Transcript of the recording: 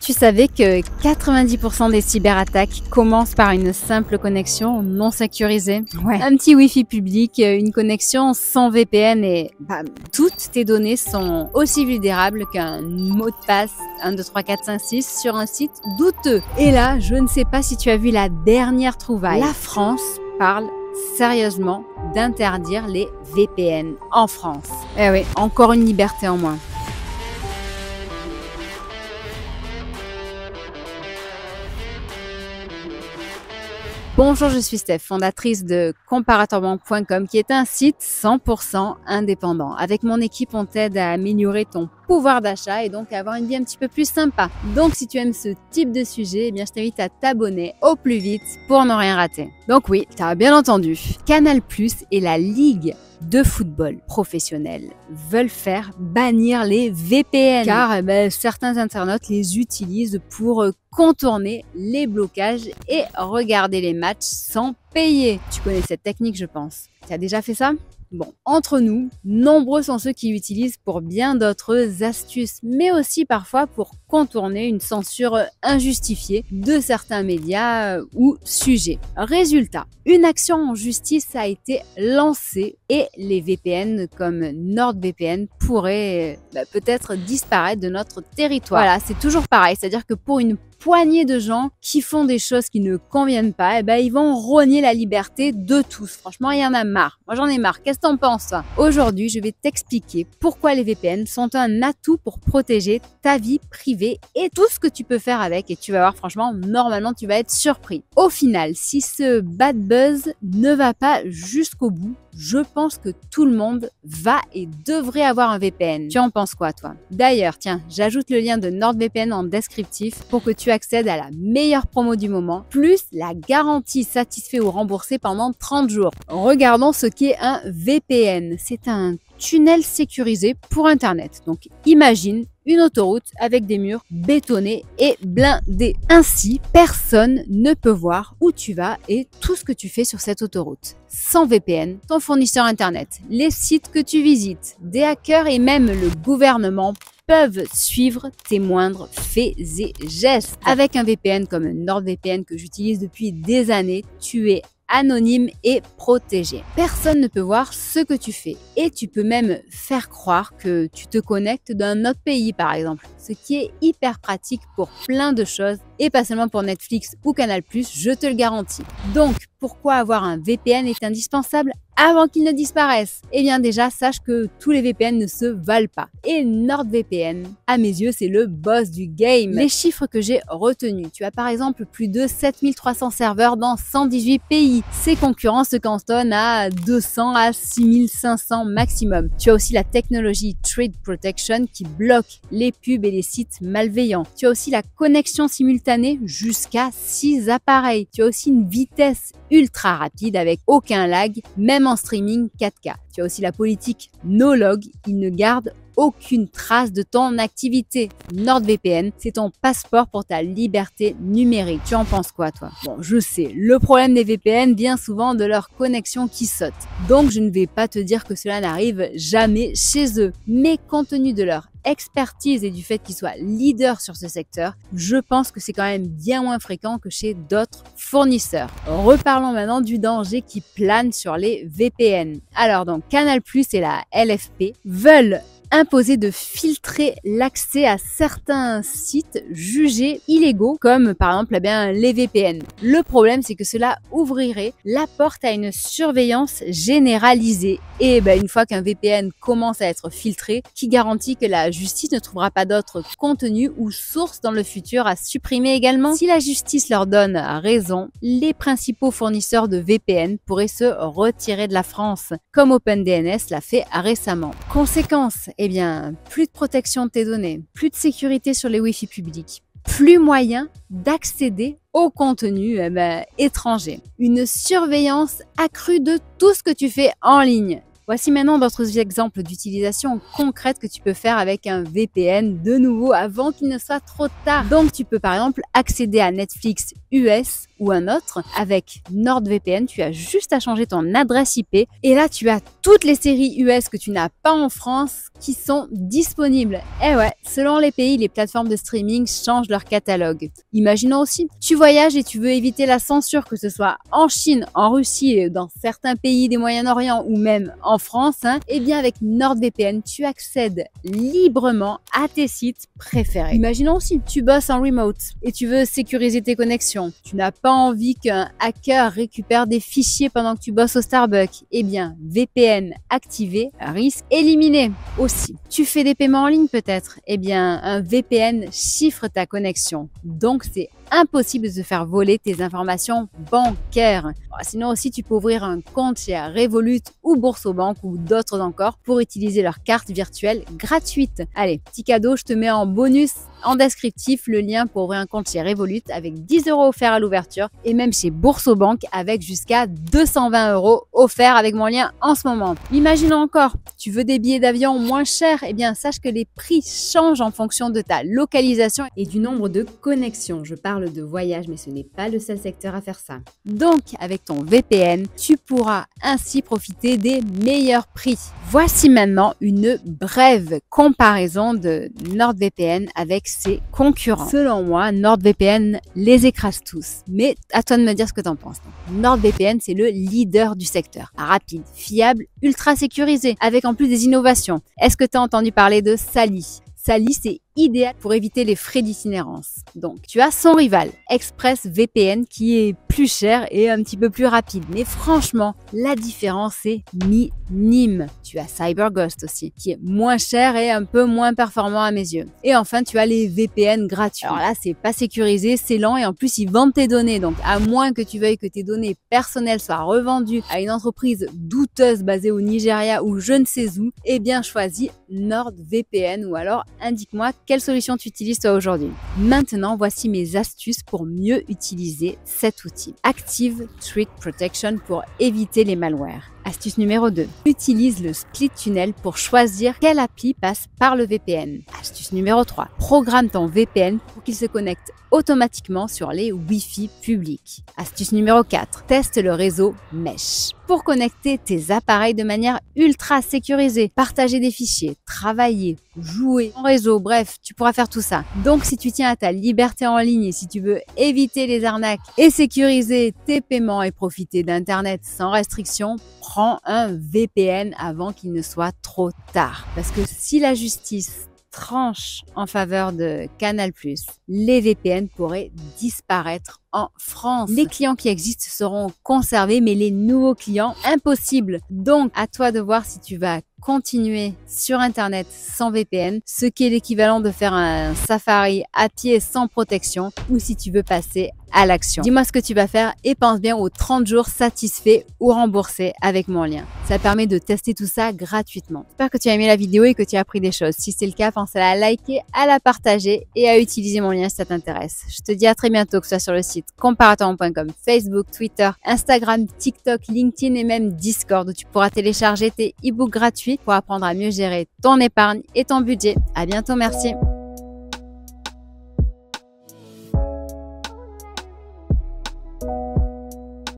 Tu savais que 90% des cyberattaques commencent par une simple connexion non sécurisée? Ouais. Un petit Wi-Fi public, une connexion sans VPN et bam, toutes tes données sont aussi vulnérables qu'un mot de passe 1, 2, 3, 4, 5, 6 sur un site douteux. Et là, je ne sais pas si tu as vu la dernière trouvaille. La France parle sérieusement d'interdire les VPN en France. Eh oui, encore une liberté en moins. Bonjour, je suis Steph, fondatrice de comparatorbank.com qui est un site 100% indépendant. Avec mon équipe, on t'aide à améliorer ton pouvoir d'achat et donc à avoir une vie un petit peu plus sympa. Donc si tu aimes ce type de sujet, eh bien, je t'invite à t'abonner au plus vite pour ne rien rater. Donc oui, tu as bien entendu, Canal+ et la Ligue de football professionnel veulent faire bannir les VPN car certains internautes les utilisent pour contourner les blocages et regarder les matchs sans payer. Tu connais cette technique, je pense. Tu as déjà fait ça? Bon, entre nous, nombreux sont ceux qui l'utilisent pour bien d'autres astuces, mais aussi parfois pour contourner une censure injustifiée de certains médias ou sujets. Résultat, une action en justice a été lancée et les VPN comme NordVPN pourraient peut-être disparaître de notre territoire. Voilà, c'est toujours pareil, c'est-à-dire que pour une poignée de gens qui font des choses qui ne conviennent pas, ils vont rogner la liberté de tous. Franchement, il y en a marre. Moi, j'en ai marre. Qu'est-ce que t'en penses, toi? Aujourd'hui, je vais t'expliquer pourquoi les VPN sont un atout pour protéger ta vie privée et tout ce que tu peux faire avec. Et tu vas voir, franchement, normalement, tu vas être surpris. Au final, si ce bad buzz ne va pas jusqu'au bout, je pense que tout le monde va et devrait avoir un VPN. Tu en penses quoi, toi? D'ailleurs, tiens, j'ajoute le lien de NordVPN en descriptif pour que tu accèdes à la meilleure promo du moment, plus la garantie satisfait ou remboursée pendant 30 jours. Regardons ce qu'est un VPN. C'est un tunnel sécurisé pour Internet. Donc, imagine une autoroute avec des murs bétonnés et blindés. Ainsi, personne ne peut voir où tu vas et tout ce que tu fais sur cette autoroute. Sans VPN, ton fournisseur Internet, les sites que tu visites, des hackers et même le gouvernement peuvent suivre tes moindres faits et gestes. Avec un VPN comme NordVPN que j'utilise depuis des années, tu es anonyme et protégé. Personne ne peut voir ce que tu fais et tu peux même faire croire que tu te connectes d'un autre pays par exemple, ce qui est hyper pratique pour plein de choses et pas seulement pour Netflix ou Canal+, je te le garantis. Donc, pourquoi avoir un VPN est indispensable avant qu'il ne disparaisse? Eh bien déjà, sache que tous les VPN ne se valent pas. Et NordVPN, à mes yeux, c'est le boss du game. Les chiffres que j'ai retenus, tu as par exemple plus de 7300 serveurs dans 118 pays. Ses concurrents se cantonnent à 200 à 6500 maximum. Tu as aussi la technologie Threat Protection qui bloque les pubs et les sites malveillants. Tu as aussi la connexion simultanée jusqu'à 6 appareils. Tu as aussi une vitesse ultra rapide avec aucun lag, même en streaming 4K. Tu as aussi la politique no log, il ne garde aucune trace de ton activité. NordVPN, c'est ton passeport pour ta liberté numérique. Tu en penses quoi, toi? Bon, je sais, le problème des VPN vient souvent de leur connexion qui saute. Donc, je ne vais pas te dire que cela n'arrive jamais chez eux. Mais compte tenu de leur expertise et du fait qu'ils soient leaders sur ce secteur, je pense que c'est quand même bien moins fréquent que chez d'autres fournisseurs. Reparlons maintenant du danger qui plane sur les VPN. Alors donc, Canal+ et la LFP veulent imposer de filtrer l'accès à certains sites jugés illégaux, comme par exemple les VPN. Le problème, c'est que cela ouvrirait la porte à une surveillance généralisée. Et une fois qu'un VPN commence à être filtré, qui garantit que la justice ne trouvera pas d'autres contenus ou sources dans le futur à supprimer également? Si la justice leur donne raison, les principaux fournisseurs de VPN pourraient se retirer de la France, comme OpenDNS l'a fait récemment. Conséquence, plus de protection de tes données, plus de sécurité sur les Wi-Fi publics, plus moyen d'accéder au contenu étranger. Une surveillance accrue de tout ce que tu fais en ligne. Voici maintenant d'autres exemples d'utilisation concrète que tu peux faire avec un VPN de nouveau avant qu'il ne soit trop tard. Donc tu peux par exemple accéder à Netflix US ou un autre. Avec NordVPN, tu as juste à changer ton adresse IP et là, tu as toutes les séries US que tu n'as pas en France qui sont disponibles. Et ouais, selon les pays, les plateformes de streaming changent leur catalogue. Imaginons aussi, tu voyages et tu veux éviter la censure, que ce soit en Chine, en Russie, dans certains pays des Moyen-Orient ou même en France, eh bien avec NordVPN, tu accèdes librement à tes sites préférés. Imaginons aussi, tu bosses en remote et tu veux sécuriser tes connexions. Tu n'as pas envie qu'un hacker récupère des fichiers pendant que tu bosses au Starbucks. Eh bien, VPN activé, risque éliminé. Aussi, tu fais des paiements en ligne peut-être. Eh bien, un VPN chiffre ta connexion. Donc, c'est impossible de se faire voler tes informations bancaires. Sinon aussi, tu peux ouvrir un compte chez Revolut ou Boursobank ou d'autres encore pour utiliser leur carte virtuelle gratuite. Allez, petit cadeau, je te mets en bonus en descriptif le lien pour ouvrir un compte chez Revolut avec 10 € offerts à l'ouverture et même chez Boursobank avec jusqu'à 220 € offerts avec mon lien en ce moment. Imaginons encore, tu veux des billets d'avion moins chers, eh bien sache que les prix changent en fonction de ta localisation et du nombre de connexions. Je parle de voyage, mais ce n'est pas le seul secteur à faire ça. Donc, avec ton VPN, tu pourras ainsi profiter des meilleurs prix. Voici maintenant une brève comparaison de NordVPN avec ses concurrents. Selon moi, NordVPN les écrase tous. Mais à toi de me dire ce que tu en penses. NordVPN, c'est le leader du secteur. Rapide, fiable, ultra sécurisé, avec en plus des innovations. Est-ce que tu as entendu parler de Sally? Sally, c'est idéal pour éviter les frais d'itinérance. Donc, tu as son rival, ExpressVPN, qui est plus cher et un petit peu plus rapide. Mais franchement, la différence est minime. Tu as CyberGhost aussi, qui est moins cher et un peu moins performant à mes yeux. Et enfin, tu as les VPN gratuits. Alors là, c'est pas sécurisé, c'est lent et en plus, ils vendent tes données. Donc, à moins que tu veuilles que tes données personnelles soient revendues à une entreprise douteuse basée au Nigeria ou je ne sais où, eh bien, choisis NordVPN ou alors indique-moi quelle solution tu utilises toi aujourd'hui. Maintenant, voici mes astuces pour mieux utiliser cet outil. Active Trick Protection pour éviter les malwares. Astuce numéro 2. Utilise le split tunnel pour choisir quelle appli passe par le VPN. Astuce numéro 3. Programme ton VPN pour qu'il se connecte automatiquement sur les Wi-Fi publics. Astuce numéro 4. Teste le réseau Mesh pour connecter tes appareils de manière ultra sécurisée, partager des fichiers, travailler, jouer en réseau, bref, tu pourras faire tout ça. Donc si tu tiens à ta liberté en ligne et si tu veux éviter les arnaques et sécuriser tes paiements et profiter d'Internet sans restriction, prends un VPN avant qu'il ne soit trop tard. Parce que si la justice tranche en faveur de Canal+, les VPN pourraient disparaître en France. Les clients qui existent seront conservés, mais les nouveaux clients, impossible. Donc, à toi de voir si tu vas continuer sur Internet sans VPN, ce qui est l'équivalent de faire un safari à pied sans protection, ou si tu veux passer à l'action. Dis-moi ce que tu vas faire et pense bien aux 30 jours satisfaits ou remboursés avec mon lien. Ça permet de tester tout ça gratuitement. J'espère que tu as aimé la vidéo et que tu as appris des choses. Si c'est le cas, pense à la liker, à la partager et à utiliser mon lien si ça t'intéresse. Je te dis à très bientôt, que ce soit sur le site comparatormonde.com, Facebook, Twitter, Instagram, TikTok, LinkedIn et même Discord, où tu pourras télécharger tes e-books gratuits pour apprendre à mieux gérer ton épargne et ton budget. À bientôt, merci.